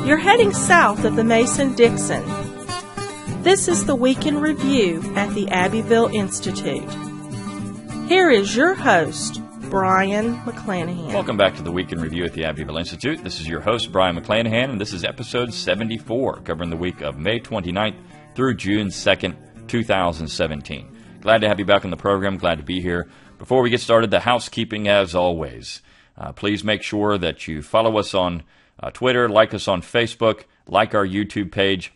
You're heading south of the Mason-Dixon. This is the Week in Review at the Abbeville Institute. Here is your host, Brian McClanahan. Welcome back to the Week in Review at the Abbeville Institute. This is your host, Brian McClanahan, and this is episode 74, covering the week of May 29th through June 2nd, 2017. Glad to have you back on the program. Glad to be here. Before we get started, the housekeeping as always. Please make sure that you follow us on Twitter, like us on Facebook, like our YouTube page.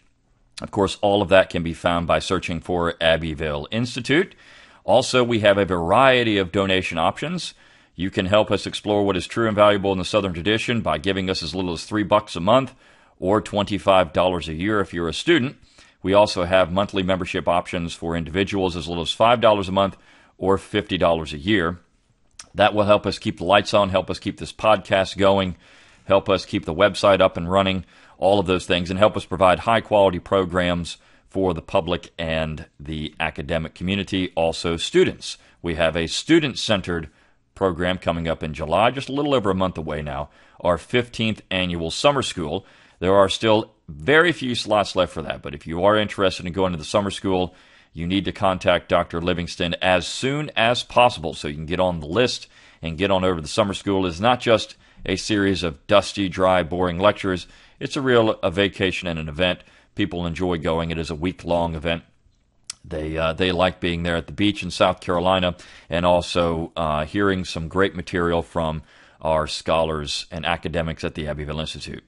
Of course, all of that can be found by searching for Abbeville Institute. Also, we have a variety of donation options. You can help us explore what is true and valuable in the Southern tradition by giving us as little as $3 a month or $25 a year if you're a student. We also have monthly membership options for individuals as little as $5 a month or $50 a year. That will help us keep the lights on, help us keep this podcast going, help us keep the website up and running, all of those things, and help us provide high-quality programs for the public and the academic community, also students. We have a student-centered program coming up in July, just a little over a month away now, our 15th annual summer school. There are still very few slots left for that, but if you are interested in going to the summer school, you need to contact Dr. Livingston as soon as possible so you can get on the list and get on over to the summer school. It's not just a series of dusty, dry, boring lectures. It's a vacation and an event. People enjoy going. It is a week-long event. They like being there at the beach in South Carolina and also hearing some great material from our scholars and academics at the Abbeville Institute.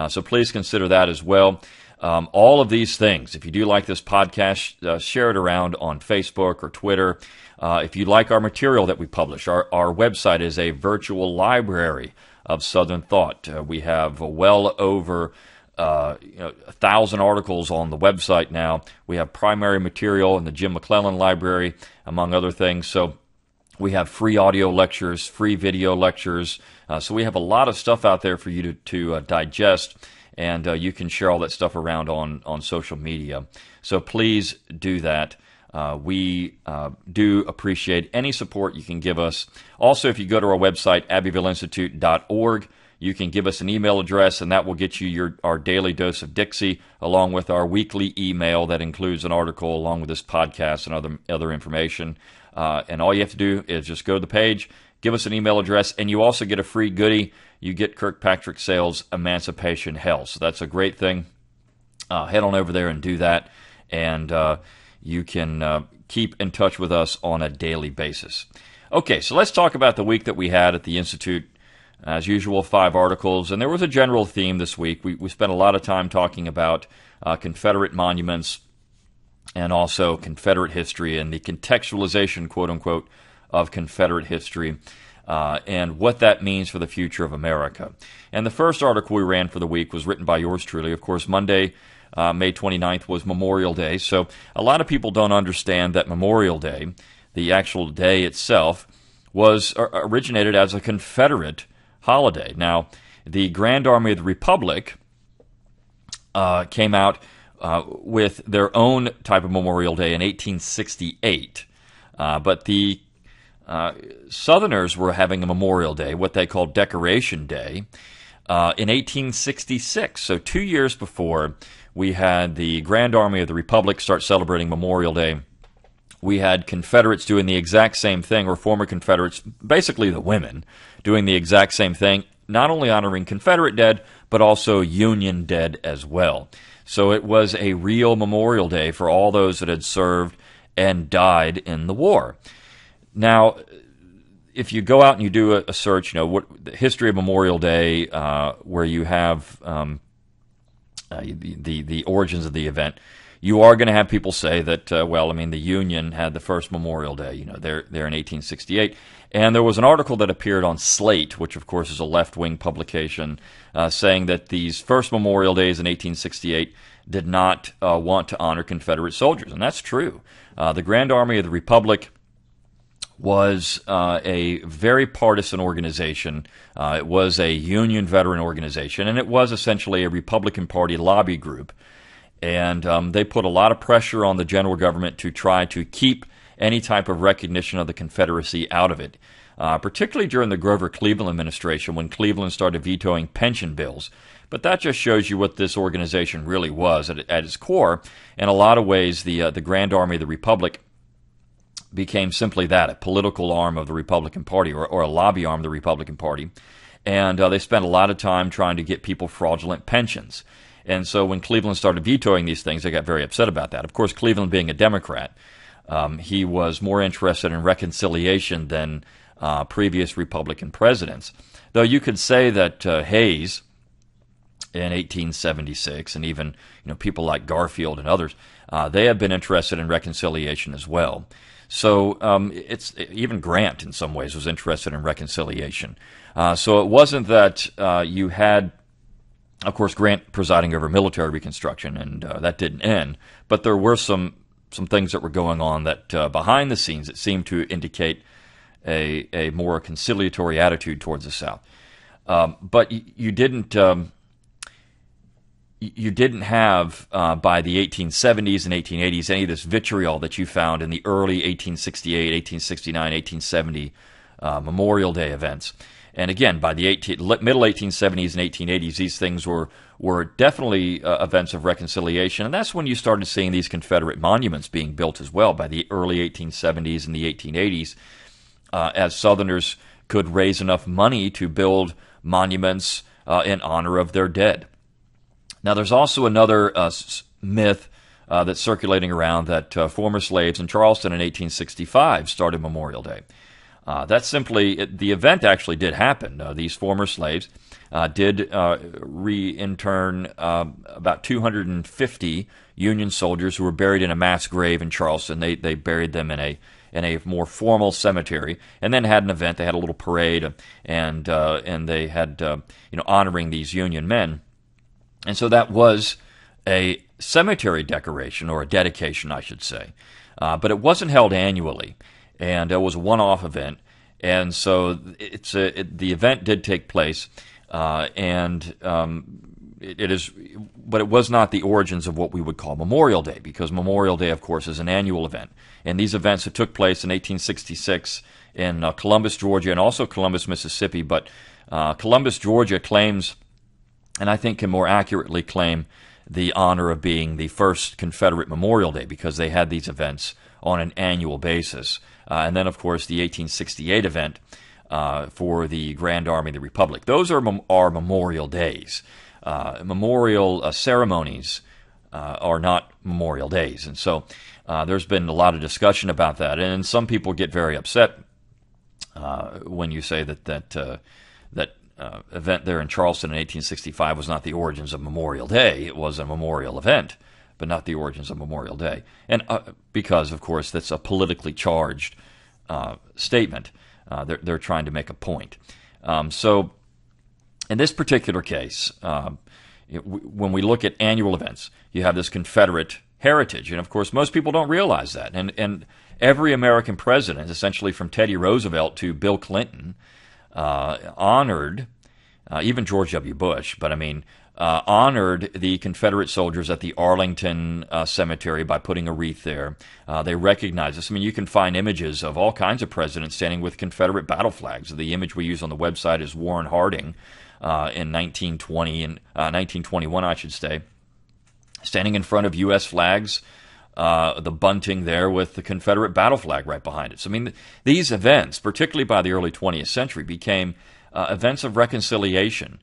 So please consider that as well. All of these things, if you do like this podcast, share it around on Facebook or Twitter. If you like our material that we publish, our website is a virtual library of Southern thought. We have well over 1,000 articles on the website now. We have primary material in the Jim McClellan Library, among other things. So we have free audio lectures, free video lectures. So we have a lot of stuff out there for you to digest, and you can share all that stuff around on social media. So please do that. We do appreciate any support you can give us. Also, if you go to our website, abbevilleinstitute.org, you can give us an email address, and that will get you our daily dose of Dixie, along with our weekly email that includes an article along with this podcast and other information. And all you have to do is just go to the page, give us an email address, and you also get a free goodie. You get Kirkpatrick Sales Emancipation Hell. So that's a great thing. Head on over there and do that, and you can keep in touch with us on a daily basis. Okay, so let's talk about the week that we had at the Institute. As usual, 5 articles, and there was a general theme this week. We spent a lot of time talking about Confederate monuments and also Confederate history and the contextualization, quote-unquote, of Confederate history and what that means for the future of America. And the first article we ran for the week was written by yours truly. Of course, Monday, May 29th, was Memorial Day, so a lot of people don't understand that Memorial Day, the actual day itself, was originated as a Confederate holiday. Now, the Grand Army of the Republic came out with their own type of Memorial Day in 1868, but the Southerners were having a Memorial Day, what they called Decoration Day, in 1866. So 2 years before we had the Grand Army of the Republic start celebrating Memorial Day, we had Confederates doing the exact same thing, or former Confederates, basically the women, doing the exact same thing, not only honoring Confederate dead, but also Union dead as well. So it was a real Memorial Day for all those that had served and died in the war. Now, if you go out and you do a search, what the history of Memorial Day, where you have the origins of the event, you are going to have people say that, the Union had the first Memorial Day. They're in 1868. And there was an article that appeared on Slate, which, of course, is a left-wing publication, saying that these first Memorial Days in 1868 did not want to honor Confederate soldiers. And that's true. The Grand Army of the Republic was a very partisan organization. It was a Union veteran organization, and it was essentially a Republican Party lobby group. And they put a lot of pressure on the general government to try to keep any type of recognition of the Confederacy out of it. particularly during the Grover Cleveland administration when Cleveland started vetoing pension bills. But that just shows you what this organization really was at its core. In a lot of ways, the Grand Army of the Republic became simply that, a political arm of the Republican Party, or a lobby arm of the Republican Party. And they spent a lot of time trying to get people fraudulent pensions. And so when Cleveland started vetoing these things, they got very upset about that. Of course, Cleveland being a Democrat, he was more interested in reconciliation than previous Republican presidents. Though you could say that Hayes in 1876, and even people like Garfield and others, they have been interested in reconciliation as well. So it's even Grant in some ways was interested in reconciliation. So it wasn't that you had, of course, Grant presiding over military reconstruction, and that didn't end. But there were some things that were going on that behind the scenes, it seemed to indicate a more conciliatory attitude towards the South. But you didn't have, by the 1870s and 1880s, any of this vitriol that you found in the early 1868, 1869, 1870 Memorial Day events. And again, by the middle 1870s and 1880s, these things were definitely events of reconciliation. And that's when you started seeing these Confederate monuments being built as well, by the early 1870s and the 1880s, as Southerners could raise enough money to build monuments in honor of their dead. Now, there's also another myth that's circulating around that former slaves in Charleston in 1865 started Memorial Day. That's simply, the event actually did happen. These former slaves did re-intern about 250 Union soldiers who were buried in a mass grave in Charleston. They buried them in a more formal cemetery, and then had an event. They had a little parade, and they had honoring these Union men. And so that was a cemetery decoration, or a dedication, I should say. But it wasn't held annually, and it was a one-off event. And so the event did take place, but it was not the origins of what we would call Memorial Day, because Memorial Day, of course, is an annual event. And these events that took place in 1866 in Columbus, Georgia, and also Columbus, Mississippi. But Columbus, Georgia claims, and I think can more accurately claim, the honor of being the first Confederate Memorial Day, because they had these events on an annual basis. And then, of course, the 1868 event for the Grand Army of the Republic. Those are Memorial Days. Memorial ceremonies are not Memorial Days. And so there's been a lot of discussion about that. And some people get very upset when you say that event there in Charleston in 1865 was not the origins of Memorial Day. It was a memorial event, but not the origins of Memorial Day. And because, of course, that's a politically charged statement. They're trying to make a point. So in this particular case, when we look at annual events, you have this Confederate heritage. And, of course, most people don't realize that. And every American president, essentially from Teddy Roosevelt to Bill Clinton, honored, even George W. Bush, but honored the Confederate soldiers at the Arlington Cemetery by putting a wreath there. They recognize this. You can find images of all kinds of presidents standing with Confederate battle flags. The image we use on the website is Warren Harding in 1921, I should say, standing in front of U.S. flags, the bunting there with the Confederate battle flag right behind it. So, these events, particularly by the early 20th century, became events of reconciliation.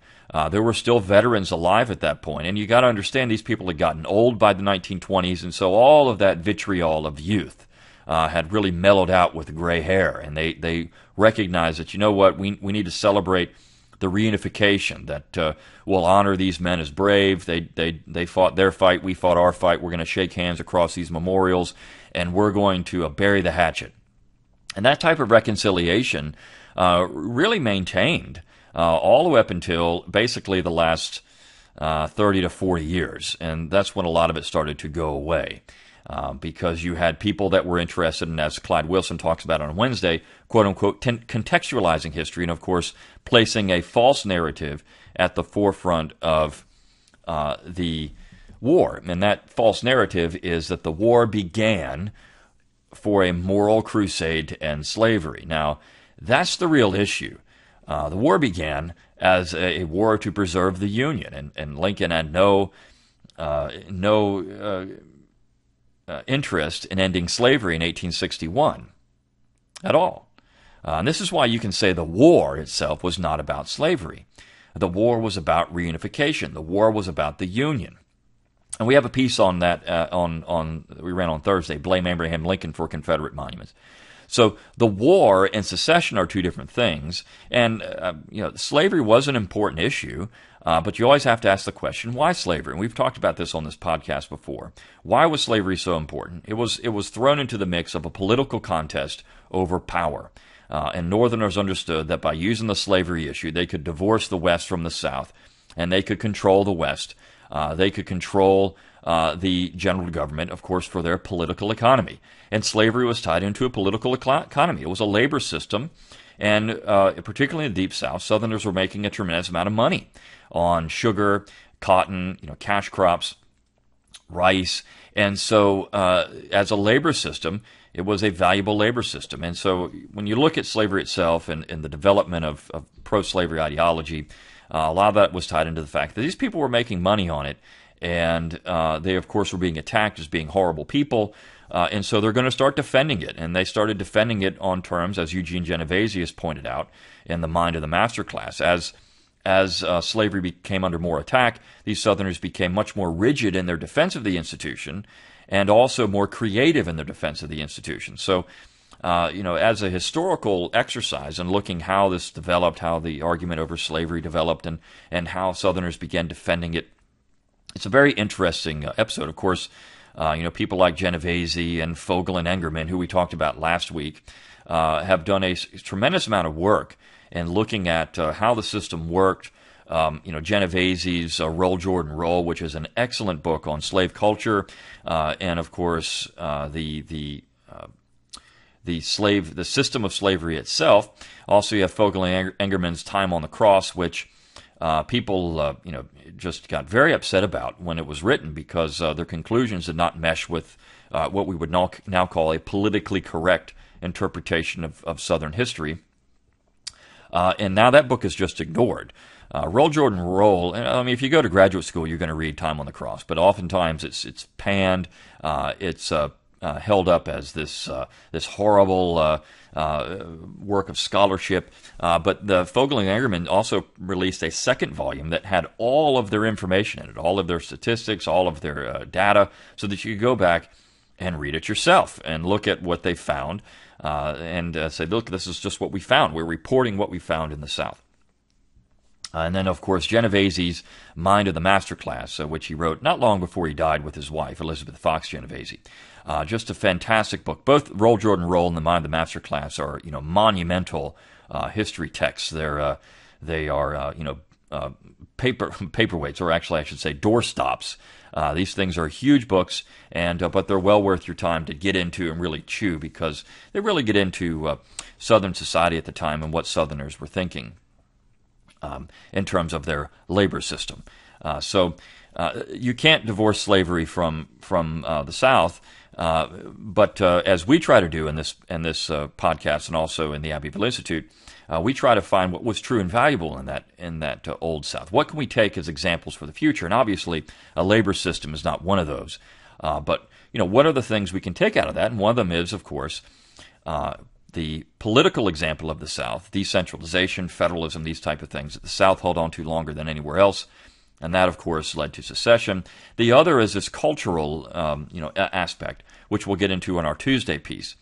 There were still veterans alive at that point, and you got to understand these people had gotten old by the 1920s, and so all of that vitriol of youth had really mellowed out with gray hair, and they recognized that, we need to celebrate the reunification, that we'll honor these men as brave. They fought their fight, we fought our fight. We're going to shake hands across these memorials, and we're going to bury the hatchet. And that type of reconciliation really maintained all the way up until basically the last 30 to 40 years. And that's when a lot of it started to go away. Because you had people that were interested in, as Clyde Wilson talks about on Wednesday, quote-unquote, contextualizing history, and, of course, placing a false narrative at the forefront of the war. And that false narrative is that the war began for a moral crusade to end slavery. Now, That's the real issue. The war began as a war to preserve the Union, and Lincoln had no interest in ending slavery in 1861 at all. And this is why you can say the war itself was not about slavery. The war was about reunification. The war was about the Union. And we have a piece on that we ran on Thursday, Blame Abraham Lincoln for Confederate Monuments. So the war and secession are two different things, and slavery was an important issue, but you always have to ask the question, why slavery? And we've talked about this on this podcast before. Why was slavery so important? It was thrown into the mix of a political contest over power, and Northerners understood that by using the slavery issue, they could divorce the West from the South, and they could control the West. They could control the general government, of course, for their political economy. And slavery was tied into a political economy. It was a labor system, and particularly in the Deep South, Southerners were making a tremendous amount of money on sugar, cotton, cash crops, rice. And so as a labor system, it was a valuable labor system. And so when you look at slavery itself and the development of pro-slavery ideology, a lot of that was tied into the fact that these people were making money on it, and they, of course, were being attacked as being horrible people, and so they're going to start defending it. And they started defending it on terms, as Eugene Genovese has pointed out in The Mind of the Master Class. As slavery became under more attack, these Southerners became much more rigid in their defense of the institution and also more creative in their defense of the institution. So, as a historical exercise in looking how this developed, how the argument over slavery developed, and how Southerners began defending it, it's a very interesting episode. Of course, people like Genovese and Fogel and Engerman, who we talked about last week, have done a tremendous amount of work in looking at how the system worked. Genovese's Roll, Jordan, Roll, which is an excellent book on slave culture, and of course the system of slavery itself. Also, you have Fogel and Engerman's Time on the Cross, which people just got very upset about when it was written because their conclusions did not mesh with what we would now call a politically correct interpretation of Southern history. And now that book is just ignored. Roll, Jordan, Roll. If you go to graduate school, you're going to read Time on the Cross, but oftentimes it's panned. It's held up as this horrible work of scholarship. But the Fogel and Engerman also released a second volume that had all of their information in it, all of their statistics, all of their data, so that you could go back and read it yourself and look at what they found and say, look, this is just what we found. We're reporting what we found in the South. And then, of course, Genovese's Mind of the Master Class, which he wrote not long before he died with his wife, Elizabeth Fox Genovese. Just a fantastic book. Both Roll, Jordan, Roll and The Mind of the Master Class are, monumental history texts. They are paperweights, or actually I should say doorstops. These things are huge books, but they're well worth your time to get into and really chew, because they really get into Southern society at the time and what Southerners were thinking in terms of their labor system. So you can't divorce slavery from the South, but as we try to do in this podcast and also in the Abbeville Institute, we try to find what was true and valuable in that Old South. What can we take as examples for the future? And obviously, a labor system is not one of those. But what are the things we can take out of that? And one of them is, of course, the political example of the South: decentralization, federalism, these type of things that the South held on to longer than anywhere else. And that, of course, led to secession. The other is this cultural aspect, which we'll get into in our Tuesday piece.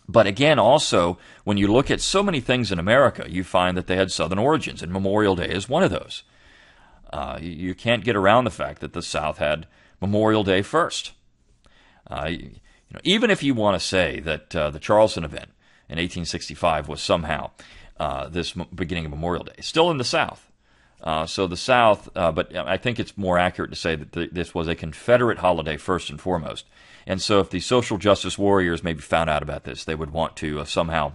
But again, also, when you look at so many things in America, you find that they had Southern origins, and Memorial Day is one of those. You can't get around the fact that the South had Memorial Day first. Even if you want to say that the Charleston event in 1865 was somehow this beginning of Memorial Day, still in the South. So the South, but I think it's more accurate to say that this was a Confederate holiday first and foremost. And so if the social justice warriors maybe found out about this, they would want to somehow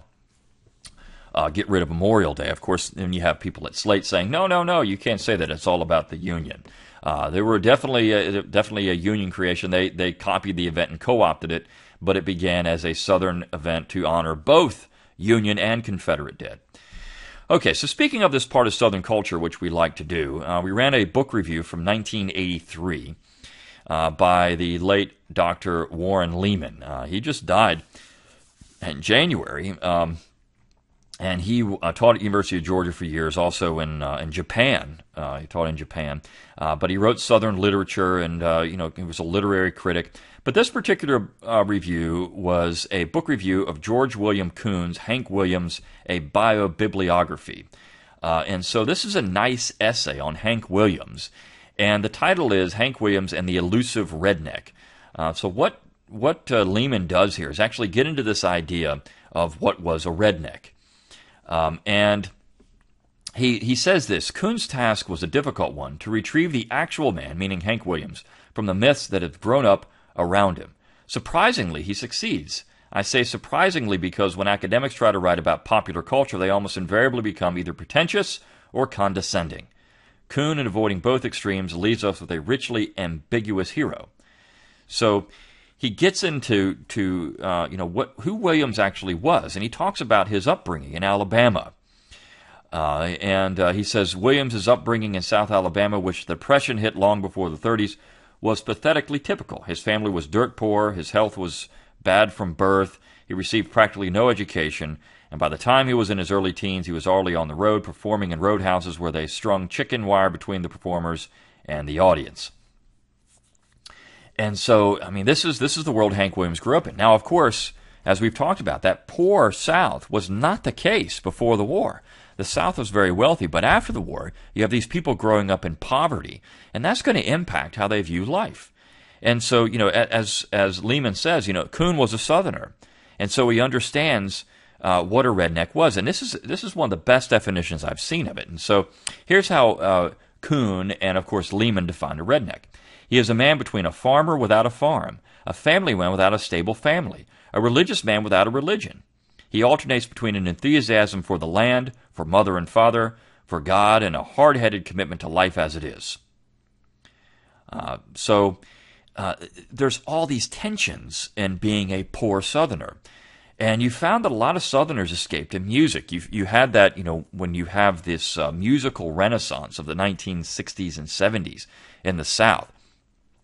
get rid of Memorial Day. Of course, then you have people at Slate saying, no, you can't say that. It's all about the Union. They were definitely a Union creation. They copied the event and co-opted it, but it began as a Southern event to honor both Union and Confederate dead. Okay, so speaking of this part of Southern culture, which we like to do, we ran a book review from 1983 by the late Dr. Warren Lehman. He just died in January, and he taught at University of Georgia for years, also in Japan. He taught in Japan, but he wrote Southern literature, and he was a literary critic. But this particular review was a book review of George William Coon's Hank Williams, a biobibliography. And so this is a nice essay on Hank Williams, and the title is Hank Williams and the Elusive Redneck. So what Lehman does here is actually get into this idea of what was a redneck. And he says this: Coon's task was a difficult one, to retrieve the actual man, meaning Hank Williams, from the myths that have grown up around him. Surprisingly, he succeeds. I say surprisingly because when academics try to write about popular culture, they almost invariably become either pretentious or condescending. Coon, in avoiding both extremes, leaves us with a richly ambiguous hero. So he gets into who Williams actually was, and he talks about his upbringing in Alabama. And he says Williams' upbringing in South Alabama, which the Depression hit long before the 30s, was pathetically typical. His family was dirt poor, his health was bad from birth, he received practically no education, and by the time he was in his early teens, he was already on the road, performing in roadhouses where they strung chicken wire between the performers and the audience. And so, I mean, this is the world Hank Williams grew up in. Now, of course, as we've talked about, that poor South was not the case before the war. The South was very wealthy, but after the war, you have these people growing up in poverty, and that's going to impact how they view life. And so, as Lehman says, Coon was a Southerner, and so he understands what a redneck was. And this is one of the best definitions I've seen of it. And so here's how Coon and, of course, Lehman defined a redneck. He is a man between a farmer without a farm, a family man without a stable family, a religious man without a religion. He alternates between an enthusiasm for the land, for mother and father, for God, and a hard-headed commitment to life as it is. So there's all these tensions in being a poor Southerner. And you found that a lot of Southerners escaped in music. You had that, when you have this musical renaissance of the 1960s and 70s in the South,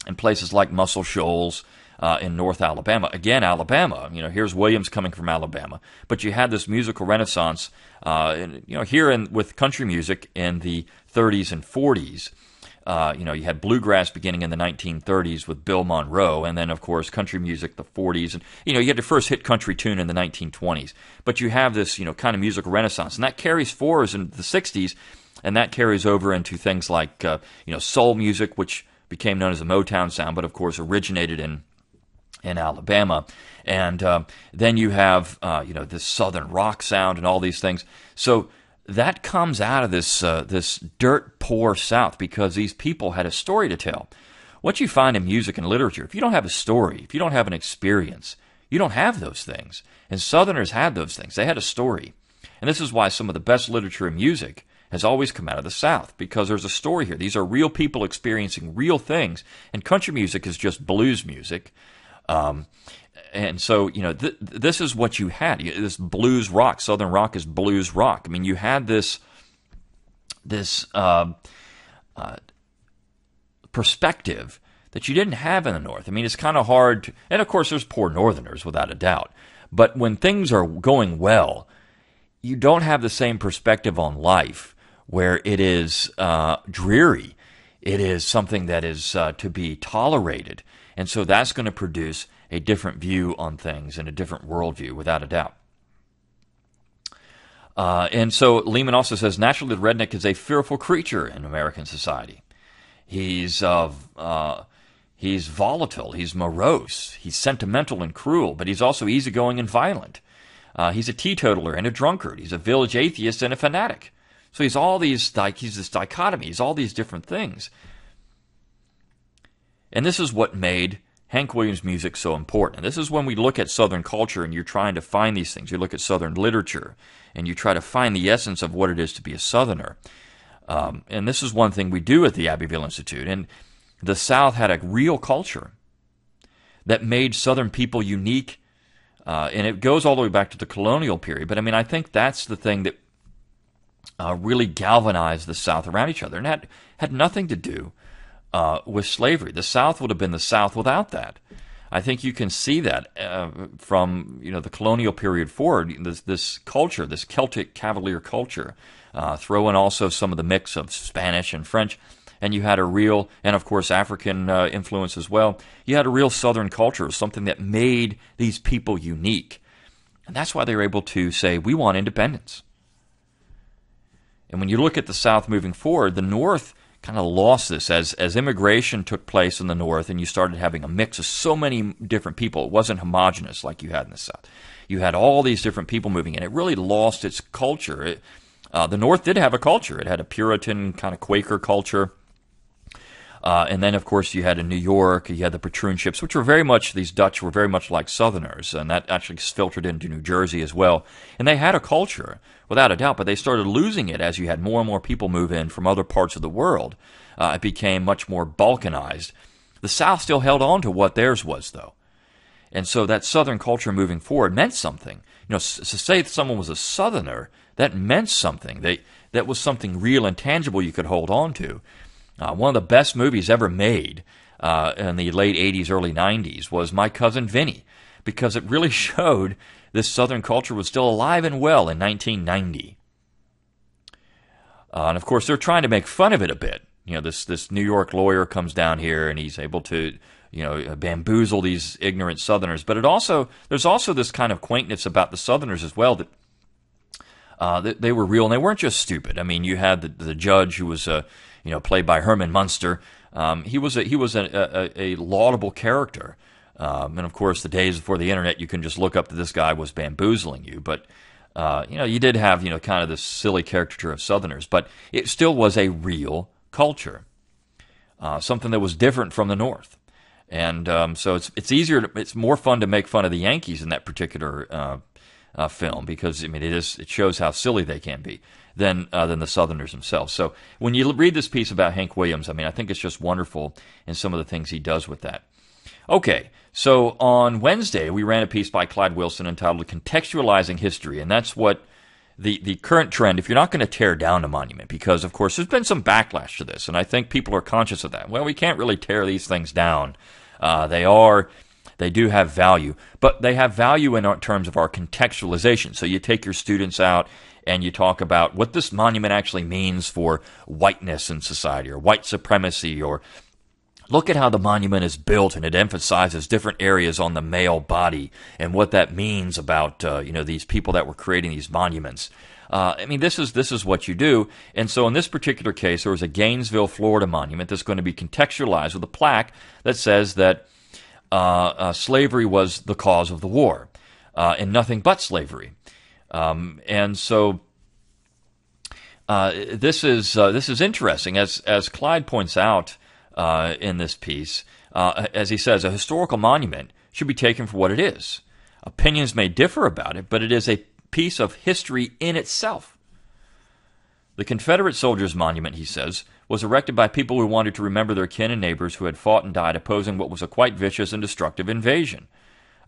in places like Muscle Shoals, in North Alabama. Again, Alabama, here's Williams coming from Alabama. But you had this musical renaissance, with country music in the 30s and 40s. You had bluegrass beginning in the 1930s with Bill Monroe, and then, of course, country music, the 40s. And, you had your first hit country tune in the 1920s. But you have this, kind of musical renaissance. And that carries forward into the 60s, and that carries over into things like, soul music, which became known as the Motown sound, but, of course, originated in Alabama. And then you have, this Southern rock sound and all these things. So that comes out of this dirt poor South because these people had a story to tell. What you find in music and literature, if you don't have a story, if you don't have an experience, you don't have those things. And Southerners had those things. They had a story. And this is why some of the best literature and music has always come out of the South, because there's a story here. These are real people experiencing real things, and country music is just blues music. And so, this is what you had. This blues rock, Southern rock is blues rock. I mean, you had this perspective that you didn't have in the North. I mean, it's kind of hard to, and of course there's poor Northerners without a doubt. But when things are going well, you don't have the same perspective on life where it is dreary. It is something that is to be tolerated. And so that's going to produce a different view on things and a different worldview, without a doubt. And so Lehman also says, naturally, the redneck is a fearful creature in American society. He's volatile, he's morose, he's sentimental and cruel, but he's also easygoing and violent. He's a teetotaler and a drunkard. He's a village atheist and a fanatic. So he's all these, he's this dichotomy. He's all these different things. And this is what made Hank Williams' music so important. And this is when we look at Southern culture and you're trying to find these things. You look at Southern literature and you try to find the essence of what it is to be a Southerner. And this is one thing we do at the Abbeville Institute. And the South had a real culture that made Southern people unique And it goes all the way back to the colonial period. But, I mean, I think that's the thing that really galvanized the South around each other. And that had nothing to do with slavery. The South would have been the South without that. I think you can see that from the colonial period forward. This culture, this Celtic Cavalier culture, throw in also some of the mix of Spanish and French, and you had a real, and of course African influence as well. You had a real Southern culture, something that made these people unique, and that's why they were able to say, "We want independence." And when you look at the South moving forward, the North kind of lost this as immigration took place in the North, and you started having a mix of so many different people. It wasn't homogenous like you had in the South. You had all these different people moving in. It really lost its culture. The North did have a culture. It had a Puritan kind of Quaker culture. And then, of course, you had in New York, you had the patroonships, which were very much, these Dutch were very much like Southerners, and that actually filtered into New Jersey as well. And they had a culture, without a doubt, but they started losing it as you had more and more people move in from other parts of the world. It became much more balkanized. The South still held on to what theirs was, though. And so that Southern culture moving forward meant something. To say that someone was a Southerner, that meant something. That was something real and tangible you could hold on to. One of the best movies ever made in the late 80s, early 90s was My Cousin Vinnie, because it really showed this Southern culture was still alive and well in 1990. And of course, they're trying to make fun of it a bit. This New York lawyer comes down here and he's able to, bamboozle these ignorant Southerners. But there's also this kind of quaintness about the Southerners as well, that they were real and they weren't just stupid. I mean, you had the judge who was played by Herman Munster. He was a laudable character. And of course, the days before the internet, you can just look up that this guy was bamboozling you. But you did have kind of this silly caricature of Southerners, but it still was a real culture, something that was different from the North. And so it's more fun to make fun of the Yankees in that particular film, because it shows how silly they can be than the Southerners themselves. So when you read this piece about Hank Williams, I think it's just wonderful in some of the things he does with that. Okay, so on Wednesday we ran a piece by Clyde Wilson entitled "Contextualizing History," and that's what the current trend. If you're not going to tear down a monument, because of course there's been some backlash to this, and I think people are conscious of that. Well, we can't really tear these things down. They do have value, but they have value in terms of our contextualization. So you take your students out and you talk about what this monument actually means for whiteness in society or white supremacy, or look at how the monument is built and it emphasizes different areas on the male body and what that means about these people that were creating these monuments. This is what you do. And so in this particular case, there was a Gainesville, Florida monument that's going to be contextualized with a plaque that says that slavery was the cause of the war, and nothing but slavery. And so this is interesting, as Clyde points out in this piece. As he says, a historical monument should be taken for what it is. Opinions may differ about it, but it is a piece of history in itself. The Confederate Soldiers Monument, he says, was erected by people who wanted to remember their kin and neighbors who had fought and died opposing what was a quite vicious and destructive invasion.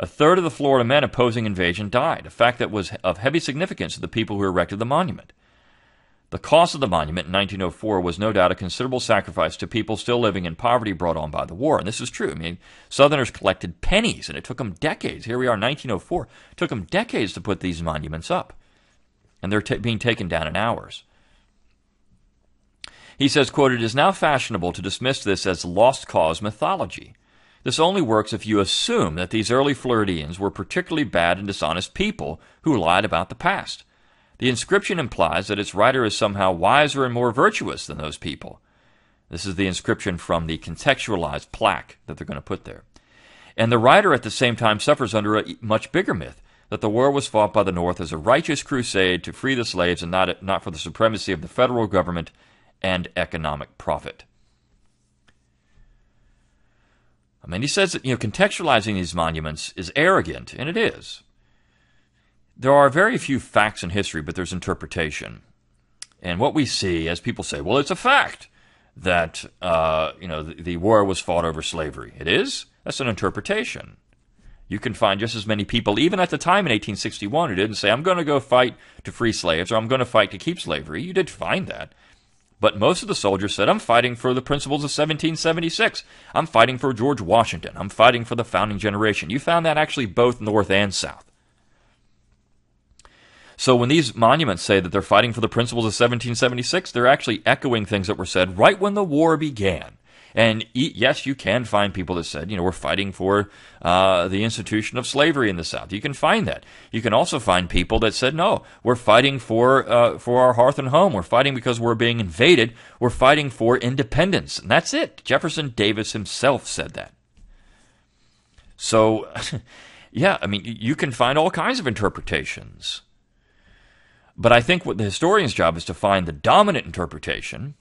A third of the Florida men opposing invasion died, a fact that was of heavy significance to the people who erected the monument. The cost of the monument in 1904 was no doubt a considerable sacrifice to people still living in poverty brought on by the war. And this is true. Southerners collected pennies, and it took them decades. Here we are in 1904. It took them decades to put these monuments up. And they're being taken down in hours. He says, quote, "It is now fashionable to dismiss this as lost cause mythology. This only works if you assume that these early Floridians were particularly bad and dishonest people who lied about the past. The inscription implies that its writer is somehow wiser and more virtuous than those people." This is the inscription from the contextualized plaque that they're going to put there. "And the writer at the same time suffers under a much bigger myth, that the war was fought by the North as a righteous crusade to free the slaves and not for the supremacy of the federal government and economic profit." He says that contextualizing these monuments is arrogant, and it is. There are very few facts in history, but there's interpretation. And what we see, as people say, well, it's a fact that the war was fought over slavery. It is? That's an interpretation. You can find just as many people, even at the time in 1861, who didn't say, I'm going to go fight to free slaves, or I'm going to fight to keep slavery. You did find that. But most of the soldiers said, I'm fighting for the principles of 1776. I'm fighting for George Washington. I'm fighting for the founding generation. You found that actually both North and South. So when these monuments say that they're fighting for the principles of 1776, they're actually echoing things that were said right when the war began. And yes, you can find people that said, we're fighting for the institution of slavery in the South. You can find that. You can also find people that said, no, we're fighting for our hearth and home. We're fighting because we're being invaded. We're fighting for independence. And that's it. Jefferson Davis himself said that. So, yeah, you can find all kinds of interpretations. But I think what the historian's job is to find the dominant interpretation.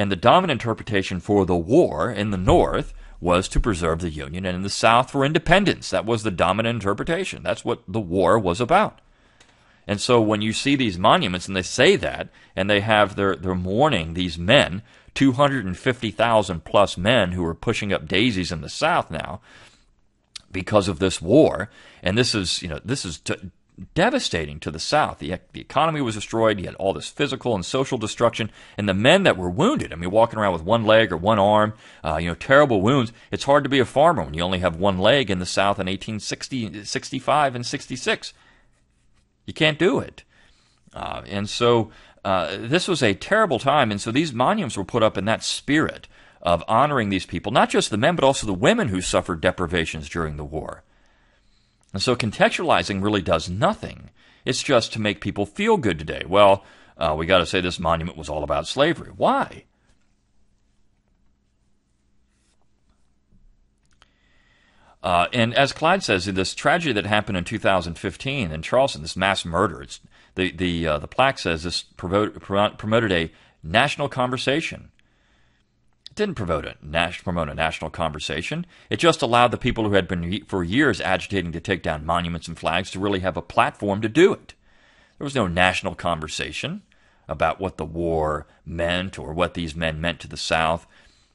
And the dominant interpretation for the war in the North was to preserve the Union, and in the South for independence. That was the dominant interpretation. That's what the war was about. And so when you see these monuments and they say that, and they have they're mourning these men, 250,000 plus men who are pushing up daisies in the South now because of this war, and this is devastating to the South. The economy was destroyed. You had all this physical and social destruction, and the men that were wounded, walking around with one leg or one arm, terrible wounds. It's hard to be a farmer when you only have one leg in the South in 1860, 65, and 66. You can't do it. And so this was a terrible time, and so these monuments were put up in that spirit of honoring these people, not just the men, but also the women who suffered deprivations during the war. And so contextualizing really does nothing. It's just to make people feel good today. Well, we got to say this monument was all about slavery. Why? And as Clyde says, this tragedy that happened in 2015 in Charleston, this mass murder, the plaque says this promoted a national conversation. Didn't promote a national conversation. It just allowed the people who had been for years agitating to take down monuments and flags to really have a platform to do it. There was no national conversation about what the war meant or what these men meant to the South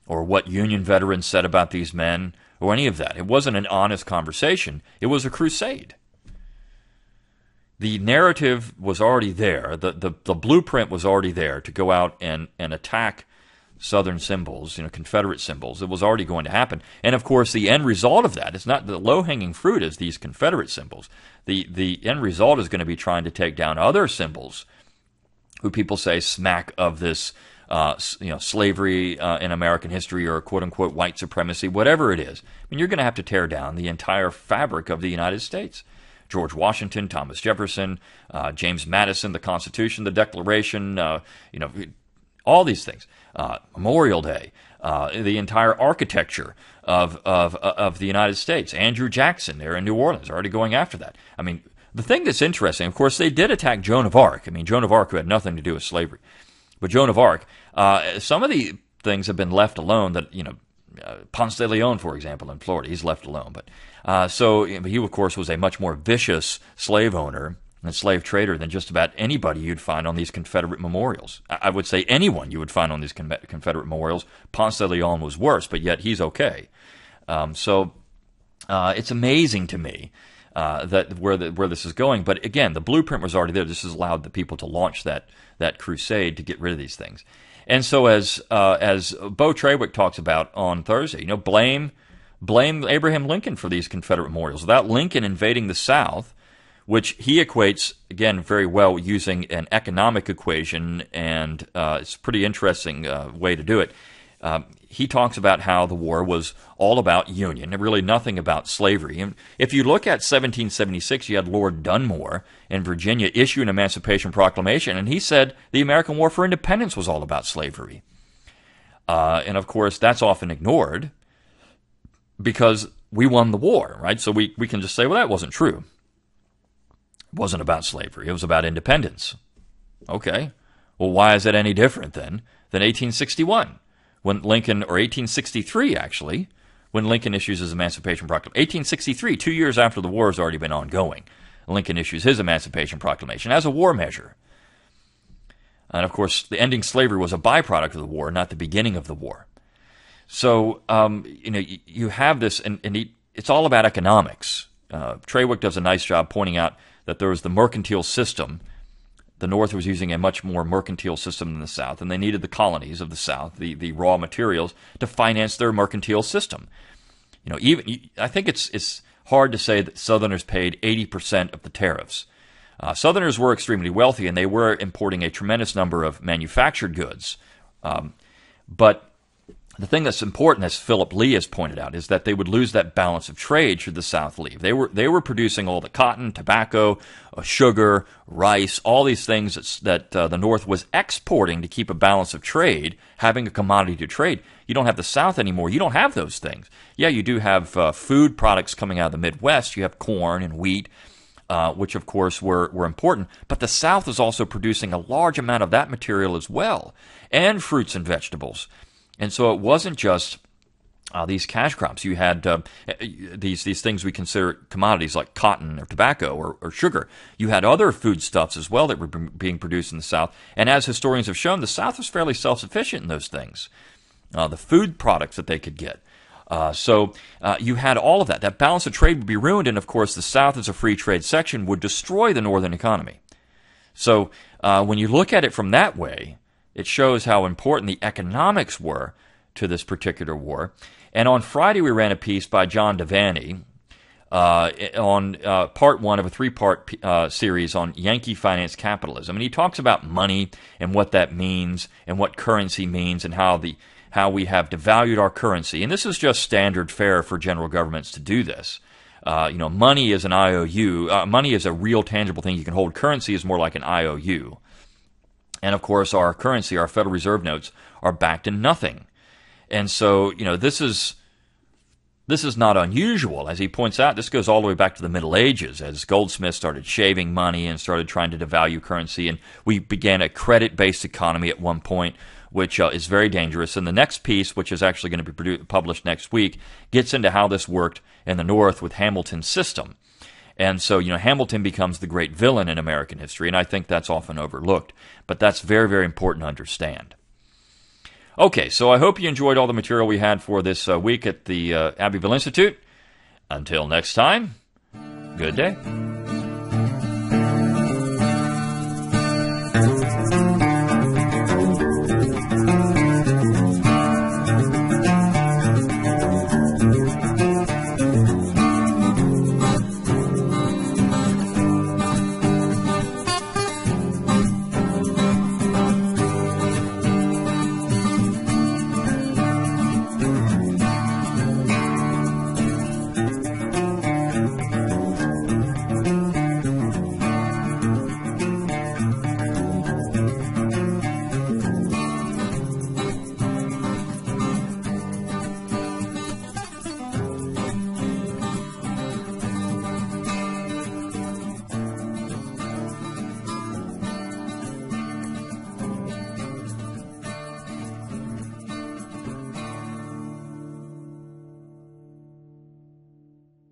or what Union veterans said about these men or any of that. It wasn't an honest conversation. It was a crusade. The narrative was already there. The blueprint was already there to go out and attack Southern symbols, Confederate symbols. It was already going to happen. And of course, the end result of that is not the low-hanging fruit as these Confederate symbols. The end result is going to be trying to take down other symbols who people say smack of this, slavery in American history or quote-unquote white supremacy, whatever it is. You're going to have to tear down the entire fabric of the United States. George Washington, Thomas Jefferson, James Madison, the Constitution, the Declaration, all these things. Memorial Day, the entire architecture of the United States. Andrew Jackson there in New Orleans, already going after that. The thing that's interesting, of course, they did attack Joan of Arc. Joan of Arc who had nothing to do with slavery. But Joan of Arc, some of the things have been left alone that, Ponce de Leon, for example, in Florida, he's left alone. But so he, of course, was a much more vicious slave owner and slave trader than just about anybody you'd find on these Confederate memorials. I would say anyone you would find on these Confederate memorials. Ponce de Leon was worse, but yet he's okay. So it's amazing to me that where this is going. But again, the blueprint was already there. This has allowed the people to launch that crusade to get rid of these things. And so as Bo Trawick talks about on Thursday, blame Abraham Lincoln for these Confederate memorials. Without Lincoln invading the South, which he equates, again, very well using an economic equation, and it's a pretty interesting way to do it. He talks about how the war was all about union and really nothing about slavery. And if you look at 1776, you had Lord Dunmore in Virginia issue an Emancipation Proclamation, and he said the American War for Independence was all about slavery. And, of course, that's often ignored because we won the war, right? So we can just say, well, that wasn't true. It wasn't about slavery. It was about independence. Okay. Well, why is it any different than 1861 when Lincoln, or 1863 actually, when Lincoln issues his Emancipation Proclamation? 1863, 2 years after the war has already been ongoing, Lincoln issues his Emancipation Proclamation as a war measure. And of course, the ending slavery was a byproduct of the war, not the beginning of the war. So, you have this, and it's all about economics. Trawick does a nice job pointing out that there was the mercantile system. The North was using a much more mercantile system than the South, and they needed the colonies of the South, the raw materials, to finance their mercantile system. I think it's hard to say that Southerners paid 80% of the tariffs. Southerners were extremely wealthy, and they were importing a tremendous number of manufactured goods. But the thing that's important, as Philip Lee has pointed out, is that they would lose that balance of trade should the South leave. They were producing all the cotton, tobacco, sugar, rice, all these things that the North was exporting to keep a balance of trade, having a commodity to trade. You don't have the South anymore. You don't have those things. Yeah, you do have food products coming out of the Midwest. You have corn and wheat, which of course were important. But the South is also producing a large amount of that material as well, and fruits and vegetables. And so it wasn't just these cash crops. You had these things we consider commodities like cotton or tobacco or sugar. You had other foodstuffs as well that were being produced in the South. And as historians have shown, the South was fairly self-sufficient in those things, the food products that they could get. So you had all of that. That balance of trade would be ruined, and of course the South as a free trade section would destroy the Northern economy. So when you look at it from that way, it shows how important the economics were to this particular war. And on Friday, we ran a piece by John Devaney on part one of a three-part series on Yankee finance capitalism. And he talks about money and what that means and what currency means and how we have devalued our currency. And this is just standard fare for general governments to do this. Money is an IOU. Money is a real tangible thing you can hold. Currency is more like an IOU. And of course, our currency, our Federal Reserve notes, are backed in nothing. And so, this is not unusual. As he points out, this goes all the way back to the Middle Ages, as goldsmiths started shaving money and started trying to devalue currency. And we began a credit-based economy at one point, which is very dangerous. And the next piece, which is actually going to be published next week, gets into how this worked in the North with Hamilton's system. And so, Hamilton becomes the great villain in American history, and I think that's often overlooked. But that's very, very important to understand. Okay, so I hope you enjoyed all the material we had for this week at the Abbeville Institute. Until next time, good day.